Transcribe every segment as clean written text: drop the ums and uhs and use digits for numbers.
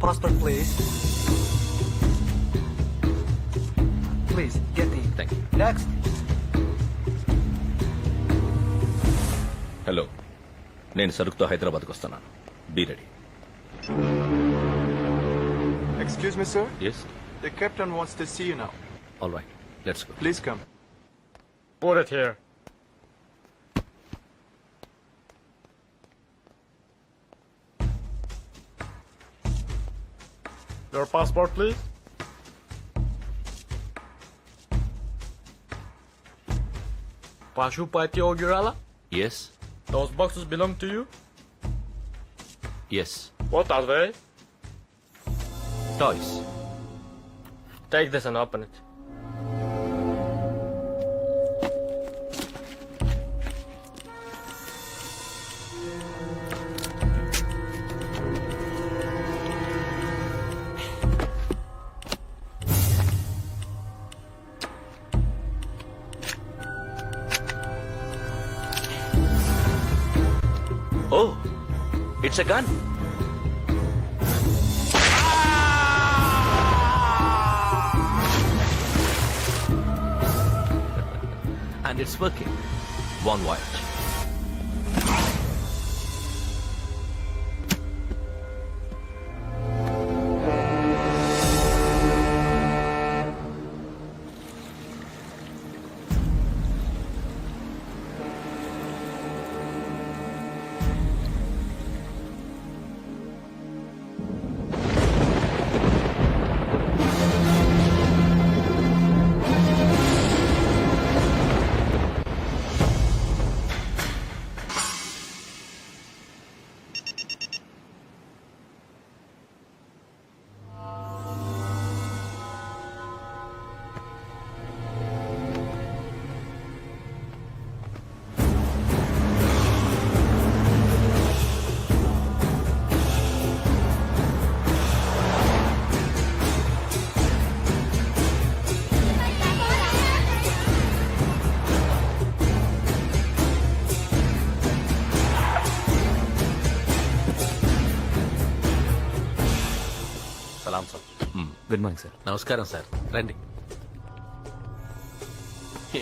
passport, please. Please, get in. Thank you. Next. Hello, నేను సరుకుతో హైదరాబాద్కు వస్తున్నాను. Be ready. Excuse me, sir. Yes. The captain wants to see you now. All right. Let's go. Please come. Put it here. Your passport, please. Pashupati Ogirala? Yes. Those boxes belong to you? Yes. What are they? Toys. Take this and open it. Oh, it's a gun. And it's working. One watch. సలాం sir. Good morning sir. నమస్కారం sir, రండి.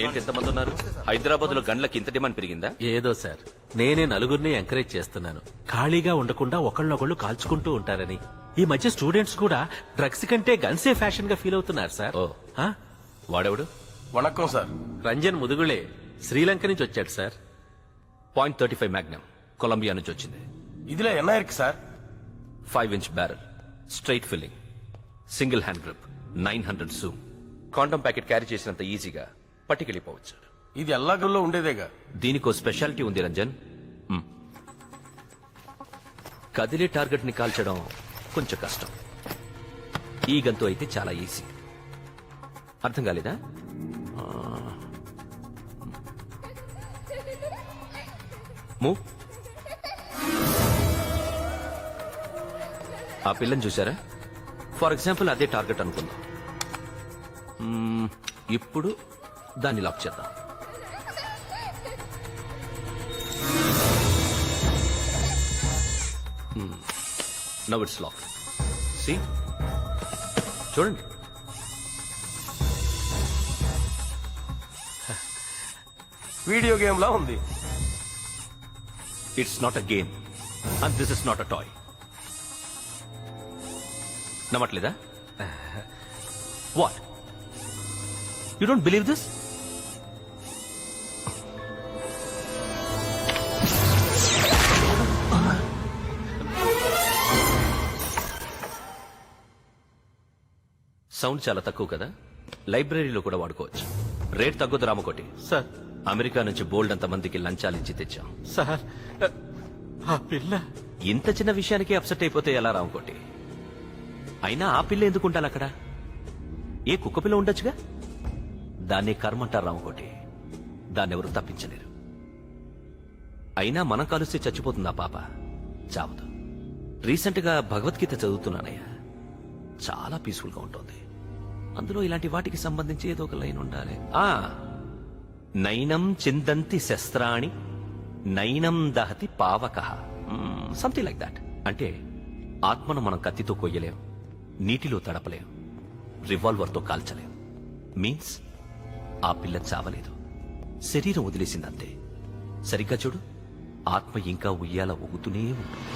ఏంటి ఎంతమంది ఉన్నారు? హైదరాబాద్ లో గండ్లకి ఇంత demand పెరిగిందా? ఏదో సార్, నేనే నలుగురిని ఎంకరేజ్ చేస్తున్నాను. ఖాళీగా ఉండకుండా ఒకళ్ళనొకళ్ళు కాల్చుకుంటూ ఉంటారని. ఈ మధ్య స్టూడెంట్స్ కూడా డ్రగ్స్ కంటే గన్సే ఫ్యాషన్ గా ఫీల్ అవుతున్నారు సార్. ఓ. ఆ? వాడెవడు? వణక్కం సార్. రంజన్ ముదుగులే శ్రీలంక నుంచి వచ్చాడు సార్. .35 మ్యాగ్నమ్ కొలంబియా నుంచి వచ్చింది. ఇదిలే ఎన్ఐఆర్కి sir. 5-inch barrel, straight filling, single hand grip, 900 zoom. Condom packet carry చేసినంత ఈజీగా పట్టుకెళ్ళిపోవచ్చు. ఇది ఎల్లాగల్లో ఉండేదేగా. దీనికో స్పెషాలిటీ ఉంది రంజన్. కదిలే టార్గెట్ ని కాల్చడం కొంచెం కష్టం. ఈ గంతు అయితే చాలా ఈజీ. అర్థం కాలేదా? మూవ్. ఆ పిల్లని చూసారా? ఫర్ ఎగ్జాంపుల్ అదే టార్గెట్ అనుకుందాం. ఇప్పుడు దాన్ని లాక్ చేద్దాం. Now it's lock. సీ, చూడండి. వీడియో గేమ్ లా ఉంది. It's not a game and this is not a toy. నమ్మట్లేదా? What, you don't believe this? Sound చాలా తక్కువ కదా, లైబ్రరీలో కూడా వాడుకోవచ్చు. రేట్ తగ్గదు రామకోటి. సార్, అమెరికా నుంచి బోల్డ్ అంత మందికి లంచాలించి తెచ్చాం. సార్, ఆ పిల్ల ఇంత చిన్న విషయానికి అప్సెట్ అయిపోతే ఎలా రామకోటి? అయినా ఆ పిల్ల ఎందుకుంటాను అక్కడ? ఏ కుక్క పిల్ల ఉండొచ్చుగా. దాన్ని కర్మంటారు రామకోటి. దాన్నెవరు తప్పించలేరు. అయినా మనం కలిస్తే చచ్చిపోతుంది ఆ పాప, చావదు. రీసెంట్ గా భగవద్గీత చదువుతున్నానయ్యా. చాలా పీస్ఫుల్ గా ఉంటుంది. అందులో ఇలాంటి వాటికి సంబంధించి ఏదో ఒక లైన్ ఉండాలి. నైనం చిందంతి శస్త్రాణి నైనం దహతి పావక, సంథింగ్ లైక్ దాట్. అంటే ఆత్మను మనం కత్తితో కొయ్యలేం, నీటిలో తడపలేం, రివాల్వర్తో కాల్చలేం. మీన్స్ ఆ పిల్ల చావలేదు, శరీరం వదిలేసిందంతే. సరిగ్గా చూడు, ఆత్మ ఇంకా ఉయ్యాల ఊగుతూనే ఉంటుంది.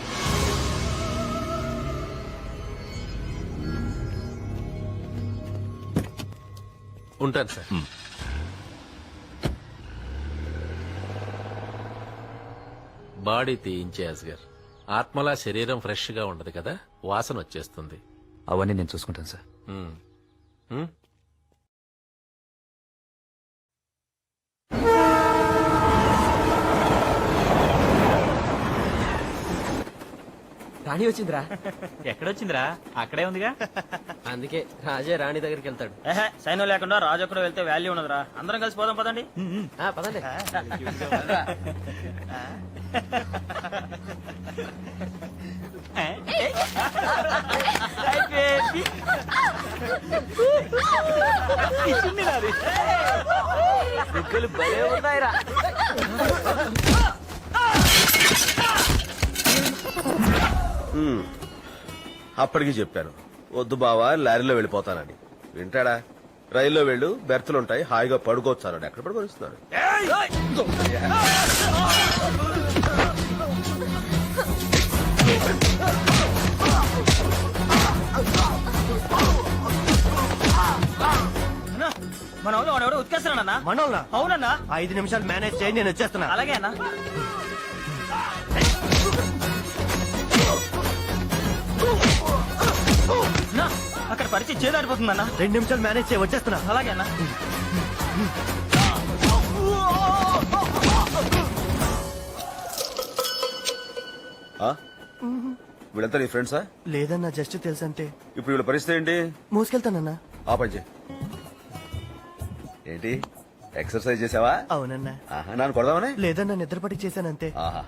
ఉంటాను సార్. బాడీ తీయించే అస్గర్. ఆత్మలా శరీరం ఫ్రెష్ గా ఉండదు కదా, వాసన వచ్చేస్తుంది. అవన్నీ నేను చూసుకుంటాను సార్. ఉమ్. ఉమ్? రాణి వచ్చిందిరా. ఎక్కడొచ్చిందిరా? అక్కడే ఉందిగా. అందుకే రాజే రాణి దగ్గరికి వెళ్తాడు. సైన్యం లేకుండా రాజు ఒక్కడు వెళ్తే వాల్యూ ఉండదురా. అందరం కలిసి పోదాం పదండి. పదండి. భలే ఉన్నాయిరా. అప్పటికి చెప్పాను వద్దు బావా లారీలో వెళ్ళిపోతానని. వింటాడా? రైల్లో వెళ్ళు, బెర్తులుంటాయి, హాయిగా పడుకోవచ్చాను. ఎక్కడ పడుకొనిస్తున్నాడు? మన వాళ్ళు వాడెవడో ఉతికేస్తున్నాడన్నా. మనోళ్ళ అవునన్నా. 5 నిమిషాలు మేనేజ్ చేయండి, నేను వచ్చేస్తున్నా. అలాగే అన్నా. అన్నా, అక్కడ పరిచయం చేదాడిపోతుందన్నా. 2 నిమిషాలు మేనేజ్ చేయి, వచ్చేస్తున్నా. అలాగే అన్నా. ఆ? వీళ్ళంతా నీ ఫ్రెండ్సా? లేదన్నా, జస్ట్ తెలుసంతే. ఇప్పుడు వీళ్ళ పరిస్థితి ఏంటి? మోసుకెళ్తానన్నా. ఆ పని చేయి. ఏంటి ఎక్సర్సైజ్ చేసావా? అవునన్నా. ఆహా, నన్ను కొడదామనే? లేదన్నా, నిద్రపట్టి చేశానంతే. ఆహా,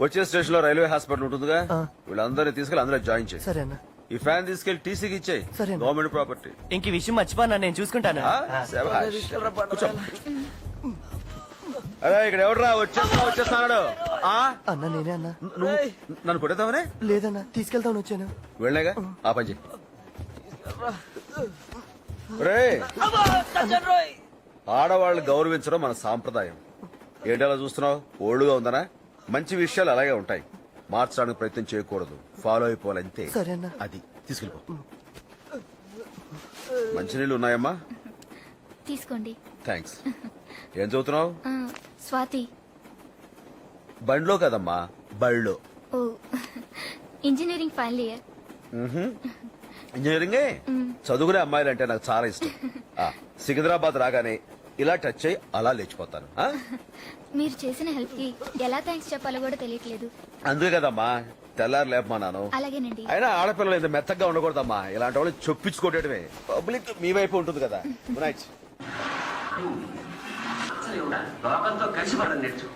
వచ్చే స్టేషన్ లో రైల్వే హాస్పిటల్ ఉంటుందిగా, ఆ. వీళ్ళందరినీ తీసుకెళ్ళి అందులో జాయిన్ చేయి. సరేనా. ఈ ఫ్యాన్ తీసుకెళ్లి టీసీకి ఇచ్చేయి. సరేనా. Government property. ఇంక ఈ విషయం మర్చిపోనా, నేను చూసుకుంటాను. కూర్చో. అరే ఇక్కడ ఎవడరా వచ్చేస్తున్నాడు? అన్నా నేనే అన్నా. నువ్వు నన్ను కొడేద్దామనే? లేదన్నా, తీసుకెళ్తామని వచ్చాను. వెళ్ళాగా ఆ పని చెయ్యి. ఒరేయ్, ఆడవాళ్ళు గౌరవించడం మన సాంప్రదాయం. ఏంటలా చూస్తున్నావు? ఓల్డ్గా ఉందనా? మంచి విషయాలు అలాగే ఉంటాయి, మార్చడానికి ప్రయత్నం చేయకూడదు, ఫాలో అయిపోవాలంతే. సరేనా. అది తీసుకెళ్ళిపో. మంచినీళ్ళు ఉన్నాయమ్మా? తీసుకోండి. థ్యాంక్స్. ఏం చదువుతున్నావు? స్వాతి. బండ్లో కదమ్మా, బళ్ళో. ఓ, ఇంజనీరింగ్ ఫైనల్ ఇయర్. ఇంజనీరింగే. చదువుకునే అమ్మాయిలు అంటే నాకు చాలా ఇష్టం. సికింద్రాబాద్ రాగానే ఇలా టచ్ అయ్యి అలా లేచిపోతాను. మీరు చేసిన హెల్ప్ కి ఎలా థ్యాంక్స్ చెప్పాలో కూడా తెలియట్లేదు. అందుకే కదమ్మా తెల్లారు లేపమానాను. అలాగేనండి. అయినా ఆడపిల్లలు ఇంత మెత్తగా ఉండకూడదమ్మా. ఇలాంటి వాళ్ళు చొప్పించుకోవటమే. పబ్లిక్ మీ వైపు ఉంటుంది కదా. Good night. కలిసి పడడం నేర్చు.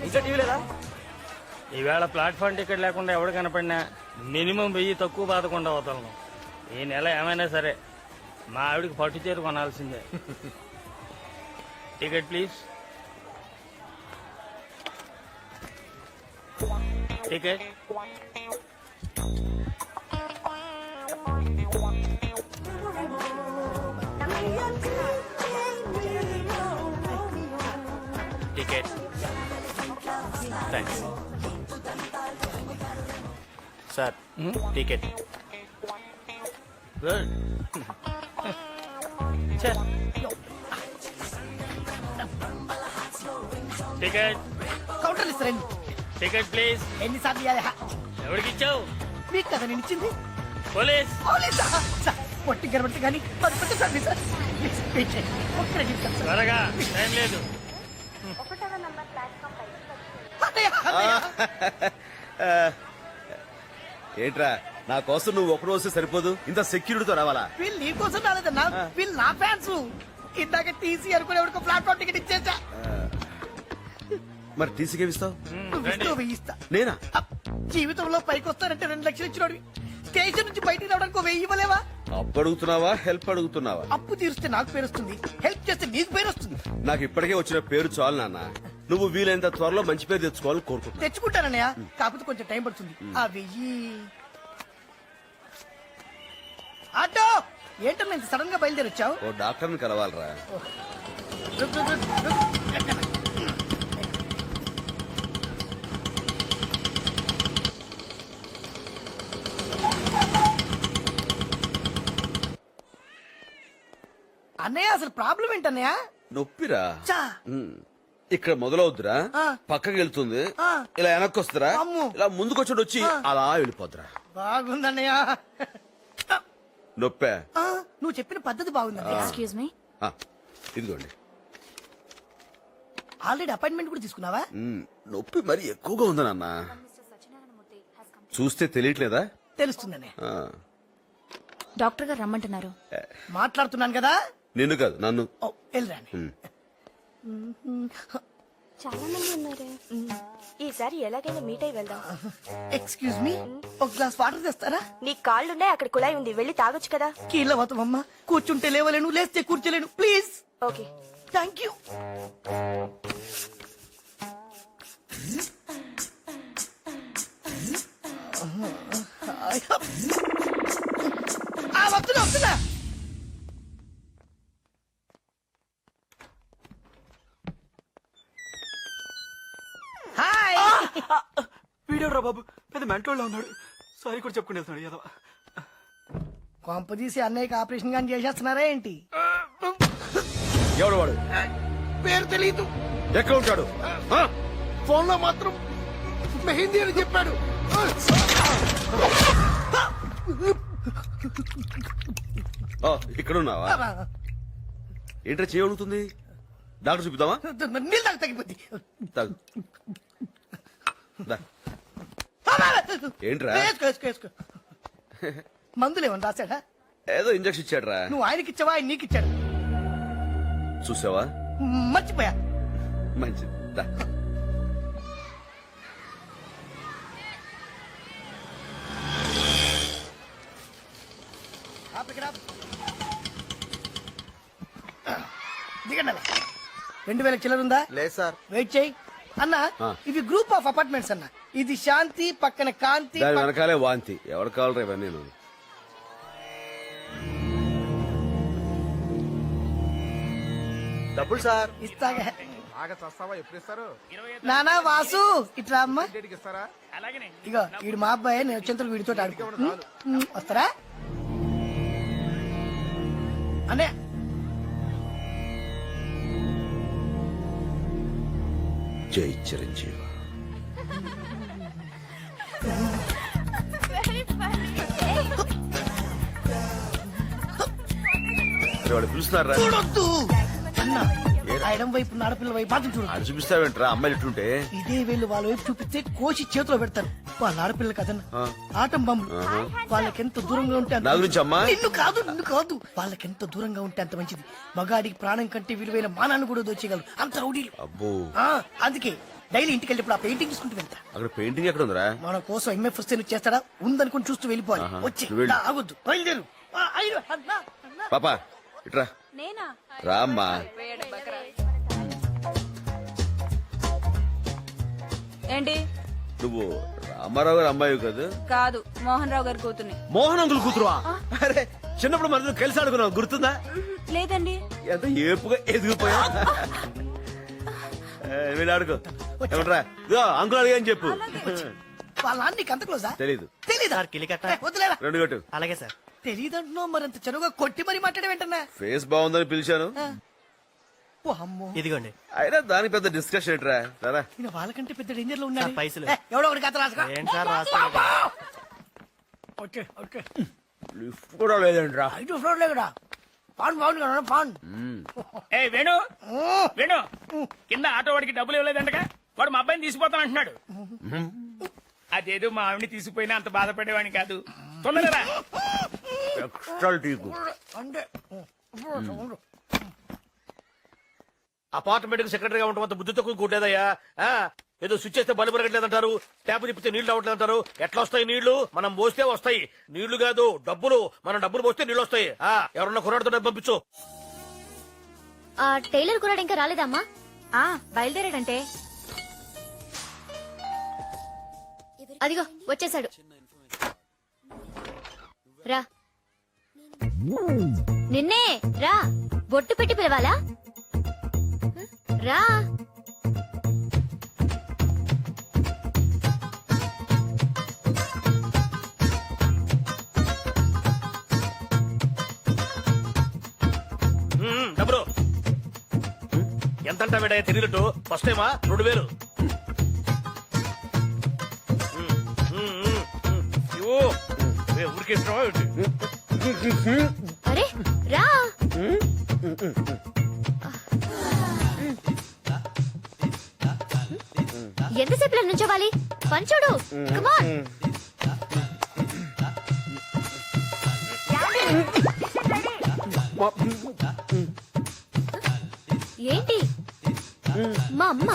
ఇంకా టీవీ లేదా? ఈవేళ ప్లాట్ఫామ్ టికెట్ లేకుండా ఎవడు కనపడినా మినిమం 1000 తక్కువ బాధకుండా అవుతాను. ఈ నెల ఏమైనా సరే మా ఆవిడికి పట్టు చీర కొనాల్సిందే. Ticket please. Ticket. Ticket. Thanks sir. Ticket. Good. Ticket. Counter ఇస్తారండి. Ticket please. ఎన్నిసార్లు ఇవ్వాలి? ఎవరికి ఇచ్చావు? మీకు కదా నేను ఇచ్చింది. పోలీస్. పొట్టి గడబట్టి కానీ త్వరగా, టైం లేదు. ఏంట్రా, నా కోసం నువ్వు ఒకడు వస్తే సరిపోదు, ఇంత సెక్యూరిటీతో రావాలా? వీళ్ళు నీ కోసం రాలేదన్నా, వీళ్ళు నా ఫ్యాన్స్. ఇందాక టీసీ అనుకునే ప్లాట్ఫామ్ టికెట్ ఇచ్చేసా. మరి టీసీకి ఏమిస్తావు? వేయిస్తా. నేనా? జీవితంలో పైకి వస్తానంటే 2 లక్షలు ఇచ్చినోడివి. స్టేషన్ నుంచి బయటికి రావడానికి 1000 ఇవ్వలేవా? అప్పు అడుగుతున్నావా, హెల్ప్ అడుగుతున్నావా? అప్పు తీరిస్తే నాకు పేరు వస్తుంది, హెల్ప్ చేస్తే నీకు పేరు వస్తుంది. నాకు ఇప్పటికే వచ్చిన పేరు చాలు నాన్న. నువ్వు వీలైనంత త్వరలో మంచి పేరు తెచ్చుకోవాలని కోరుకుంటున్నా. తెచ్చుకుంటానన్నయ్య కాకపోతే కొంచెం టైం పడుతుంది ఆ 1000 ఆటో ఏంటన్నా ఇంత సడన్ గా బయలుదేరి వచ్చావు ఓ డాక్టర్ని కలవాలరా. అన్నయ్య అసలు ప్రాబ్లం ఏంటన్నయ్య నొప్పిరా. చా ఇక్కడ మొదలవుద్దురా, ఆ. పక్కకి వెళ్తుంది, ఆ. ఇలా వెనక్కి వస్తురా, అమ్ము. ఇలా ముందుకొచ్చి వచ్చి అలా వెళ్ళిపోద్దురా. బాగుందన్నయ్య నొప్పే. ఆ, నువ్వు చెప్పిన పద్ధతి బాగుందన్నయ్య ఎక్స్క్యూజ్ మీ ఆ, ఇదిగోండి. ఆల్రెడీ అపాయింట్మెంట్ కూడా తీసుకున్నావా నొప్పి మరి ఎక్కువగా ఉంది నాన్న. చూస్తే తెలియట్లేదా? తెలుస్తుందన్నయ్య ఆ. డాక్టర్ గారు రమ్మంటున్నారు. మాట్లాడుతున్నాను కదా నిన్ను కాదు నన్ను. ఓ, వెళ్ళరాని చాలా మంది ఉన్నారు. ఈసారి ఎలాగైనా మీట్ అయి వెళ్దాం. ఎక్స్క్యూజ్ మీ ఒక గ్లాస్ వాటర్ తెస్తారా? నీ కాళ్ళున్నాయి, అక్కడ కుళాయి ఉంది, వెళ్ళి తాగొచ్చు కదా. కీళ్ళ పోతామమ్మా, కూర్చుంటే లేవలేను, లేస్తే కూర్చోలేను, ప్లీజ్. ఓకే. Thank you. వస్తున్నా వస్తున్నా. హాయ్. వీడియోరా బాబు పెద్ద మెంటోళ్ళ ఉన్నాడు. సారీ కూడా చెప్పుకుని వెళ్తున్నాడు ఏదో. కొంపదీసి అన్నయ్యకి ఆపరేషన్ గాని చేసేస్తున్నారా ఏంటి? ఎవడు వాడు? పేరు తెలీదు, ఎక్కడ ఉంటాడు? ఆ? ఫోన్ లో మాత్రం మెహిందీ అని చెప్పాడు. ఆ, ఇక్కడ ఉన్నావా? ఏంట్రా చేయగలుగుతుంది? డాక్టర్ చూపిద్దామా? నీళ్ళు తాగి తగ్గిపోద్ది. తాగు. దా. ఏంట్రా? వేసుకో, వేసుకో, వేసుకో. మందులు ఏమన్నా రాశాడా? ఏదో ఇంజక్షన్ ఇచ్చాడ్రా. నువ్వు ఆయనకి ఇచ్చావా ఆయన నీకు ఇచ్చాడు? చూసావా? మర్చిపోయా. మంచిది. దా. దిగండి అలా. 2000 చిల్లర ఉందా? లేదు సార్. వెయిట్ చేయి అన్న. ఆ. ఇవి గ్రూప్ ఆఫ్ అపార్ట్మెంట్స్ అన్న. ఇది శాంతి, పక్కన కాంతి. దాని వెనకాలే వాంతి. ఎవరు కావాలరా ఇవన్నీ? నేను డబ్బులు సార్. ఇస్తాగా. బాగా చస్తావా? ఎప్పుడు ఇస్తారు? నానా వాసు ఇట్లా అమ్మ. డేట్కి ఇస్తారా? అలాగనే ఇగో వీడు మా అబ్బాయి, నేను వచ్చేంతకు వీడితో ఆడుకో. వస్తారా అనే? జై చిరంజీవి. వాడు పిలుస్తున్నారా? చూడొద్దు అన్న. ఆ ఎడం వైపు ఉన్న ఆడపిల్ల వైపు మాత్రం చూడు. అది చూపిస్తావేంట్రా? అమ్మాయిలు ఎట్లుంటే ఇదే వీళ్ళు వాళ్ళ వైపు చూపిస్తే కోసి చేతిలో పెడతారు. వాళ్ళ ఆడపిల్ల కదన్న, ఆటం బొమ్మలు. వాళ్ళకెంత దూరంగా ఉంటే అంత నా గురించి అమ్మా? నిన్ను కాదు, నిన్ను కాదు. వాళ్ళకెంత దూరంగా ఉంటే అంత మంచిది. మగాడికి ప్రాణం కంటే విలువైన మానాన్ని కూడా దోచేయగలరు అంత రౌడీలు. అబ్బో. అందుకే డైలీ ఇంటికి వెళ్ళినప్పుడు ఆ పెయింటింగ్ తీసుకుంటూ వెళ్తా. అక్కడ పెయింటింగ్ ఎక్కడ ఉందిరా? మన కోసం ఎంఎఫ్ వస్తే నువ్వు చేస్తాడా? ఉందనుకుని చూస్తూ వెళ్ళిపోవాలి. వచ్చి నువ్వు వెళ్ళు. ఆగొద్దు, బయలుదేరు. అయ్యో, అన్నా, అన్నా. పాపా ఇట్రా. రామ్మా. ఏంటి? నువ్వు రామారావు గారు అమ్మాయి కదా? కాదు, మోహన్ రావు గారి కూతుర్ని. మోహన్ అంకుల్ కూతురువా? అరే చిన్నప్పుడు మనతో కలిసి ఆడుకున్నావు, గుర్తుందా? లేదండి. ఎంత ఏపుగా ఎదిగిపోయా. వీళ్ళు ఆడుకో. ఏమంటారా? ఇదో అంకుల్ అడిగా అని చెప్పు. వాళ్ళ నాన్న నీకు అంత క్లోజా? తెలీదు. తెలీదా? వద్దులేరా. 2 కొట్టు. అలాగే సార్. తెలీదంటున్నావు మరింత చనువుగా కొట్టి మరీ మాట్లాడే వెంటనే. ఫేస్ బాగుందని పిలిచాను. ఓ అమ్మో, ఇదిగోండి అయినా దానికి పెద్ద డిస్కషన్ ఏంట్రా? రారా. ఈయన వాళ్ళకంటే పెద్ద డేంజర్ లో ఉన్నాడు. పైసలు. ఎవడో ఒకటి కథ రాసుకో. ఏంటి సార్ రాసుకో. Okay okay. లిఫ్ట్ కూడా లేదంట్రా. 5 ఫ్లోర్ లేకడా పాన్ బాగుంది కదా పాన్. ఏ వేణు, వేణు, కింద ఆటో వాడికి డబ్బులు ఇవ్వలేదంటగా. వాడు మా అబ్బాయిని తీసుకుపోతానంటున్నాడు. అదేదో మా ఆవిడని తీసుకుపోయినా అంత బాధపడేవాడిని కాదు. తొందరరా. ఎక్స్ట్రా టీకు. అంటే అపార్ట్మెంట్ కి సెక్రటరీగా ఉండటం అంత బుద్ధి తక్కువ కూడలేదయ్యా. ఏదో స్విచ్ చేస్తే బల్బు పెరగట్లేదంటారు, ట్యాప్ తిప్పితే నీళ్లు రావట్లేదంటారు. ఎట్లా వస్తాయి నీళ్లు? మనం పోస్తే వస్తాయి. నీళ్లు కాదు డబ్బులు. మనం డబ్బులు పోస్తే నీళ్లు వస్తాయి. ఎవరన్నా కుర్రాడితో డబ్బు పంపించు. టైలర్ కూడా ఇంకా రాలేదమ్మా? బయలుదేరాడంటే అదిగో వచ్చేసాడు. రా. నిన్నే రా. బొట్టు పెట్టి పిలవాలా? రా. డబ్బులు ఎంత అంటావేడా తిరిగినట్టు ఫస్ట్ టైమా 2000. ఊరికే ఇష్టమా ఏంటి? అరే రా. ఎంతసేపు ఇలా నుంచోవాలి? పంచుడు కమాన్. ఏంటి మా అమ్మ?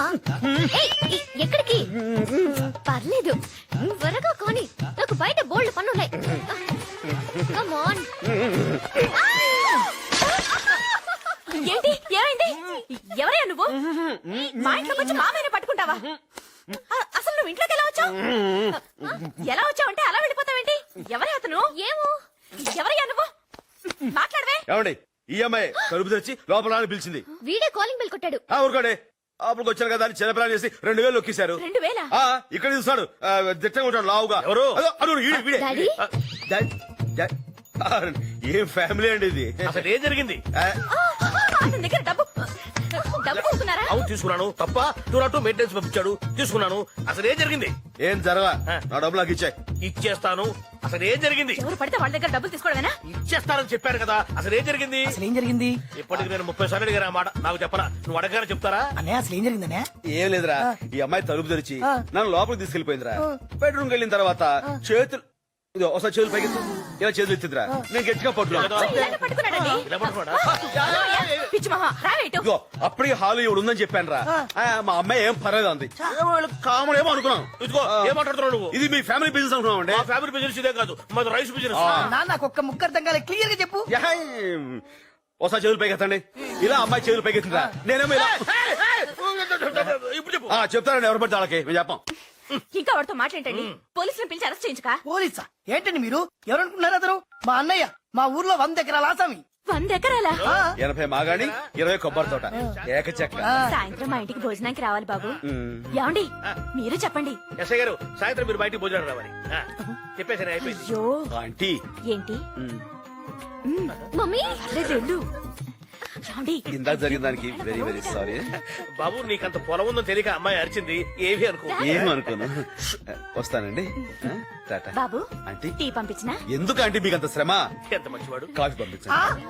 ఏయ్, ఎక్కడికి? పర్లేదు త్వరగా కానీ నాకు బయట బోల్డ్ పనున్నాయి. Come on. ఏంటి ఏమైంది? ఎవరయ్యా నువ్వు? మా ఇంట్లోకి వచ్చి మామయ్యని పట్టుకుంటావా? అసలు నువ్వు ఇంట్లోకి ఎలా వచ్చావు? ఎలా వచ్చావంటే అలా వెళ్ళిపోతావేంటి? ఎవరే అతను? ఏమో. ఎవరయ్యా నువ్వు? మాట్లాడవే. ఏమండి ఈ అమ్మాయి తలుపు తెచ్చి లోపల అని పిలిచింది. వీడే కాలింగ్ బెల్ కొట్టాడు. ఊరుకోడే. అప్పుడు వచ్చారు కదా అని చిన్న ప్లాన్ చేసి 2000 నొక్కేశారు. 2000? ఇక్కడ చూస్తాడు దిట్టంగా ఉంటాడు లావుగా. ఎవరు? అదో, అదో, వీడే, వీడే. డాడీ? ఏం ఫ్యామిలీ అండి ఇది. అసలు ఏం జరిగింది? అతని దగ్గర డబ్బు తీసుకున్నారా? అవును తీసుకున్నాను. తప్ప టూ మెయింటెనెన్స్ పంపించాడు, తీసుకున్నాను. అసలు ఏం జరిగింది? ఏం జరగా నా డబ్బులు నాకు ఇచ్చాయి. ఇచ్చేస్తాను. అసలు ఏం జరిగింది? ఎవరు పడితే వాళ్ళ దగ్గర డబ్బులు తీసుకోవడమేనా? ఇచ్చేస్తానని చెప్పాను కదా. అసలు ఏం జరిగింది? అసలు ఏం జరిగింది ఇప్పటికి నేను 30 సార్లు అడిగాను ఆ మాట. నాకు చెప్పరా? నువ్వు అడగానే చెప్తారా? అన్నయ్య? అసలు ఏం జరిగిందనే? ఏం లేదురా, ఈ అమ్మాయి తలుపు తెరిచి నన్ను లోపలికి తీసుకెళ్లిపోయిందిరా. బెడ్రూమ్కి వెళ్ళిన తర్వాత చేతులు ఇదో ఒకసారి చేతులు పైకి ఇలా చేతులు ఎత్తిందిరా. నేను గట్టిగా పట్టుకున్నాను. ఇలాగే పట్టుకున్నాడండి. ఇలా పట్టుకోడా? పిచ్చి మహా రావేటు. ఇదిగో అప్పటికి హాలు ఇవి ఉందని చెప్పాను రా. మా అమ్మాయి ఏం పర్లేదు అంది. కామన్ ఏమో అనుకున్నాను. ఇదిగో ఏం మాట్లాడుతున్నావు నువ్వు? ఇది మీ ఫ్యామిలీ బిజినెస్ అనుకున్నాం అండి. మా ఫ్యామిలీ బిజినెస్ ఇదే కాదు, మాది రైస్ బిజినెస్. నాన్న నాకు ఒక్క ముక్క అర్థం కాలే, క్లియర్ గా చెప్పు. ఒకసారి చేతులు పైకెత్తండి. ఇలా అమ్మాయి చేతులు పైకెత్తిందిరా. నేనేమో ఇలా ఇప్పుడు చెప్పు. చెప్తానండి ఎవరు పడితే వాళ్ళకి మేము చెప్పాం. ఇంకా వాడితో మాట్లాడండి. పోలీసులను పిలిచి అరెస్ట్ చేయించుక. పోలీసా? ఏంటండి మీరు? ఎవరనుకుంటున్నారు అతను? మా అన్నయ్య, మా ఊర్లో 100 ఎకరాల ఆసామి. 100 ఎకరాలా? 80 మాగాణి 20 కొబ్బరి తోట ఏకచక్ర. సాయంత్రం మా ఇంటికి భోజనానికి రావాలి బాబు. ఏమండి మీరు చెప్పండి. ఎస్ఐ గారు సాయంత్రం మీరు బయటికి భోజనం రావాలి. చెప్పేసి అయిపోయింది. అయ్యో ఆంటీ ఏంటి? మమ్మీ వెళ్ళు. ఏమండి? ఇందాక జరిగిన దానికి వెరీ వెరీ సారీ. బాబు నీకంత పొలం ఉందో తెలియక అమ్మాయి అరిచింది. ఏవి అనుకో. ఏమనుకోను. వస్తానండి. టాటా. బాబు ఆంటీ టీ పంపించినా? ఎందుకు ఆంటీ మీకు అంత శ్రమ? ఎంత మంచివాడు. కాఫీ పంపించండి.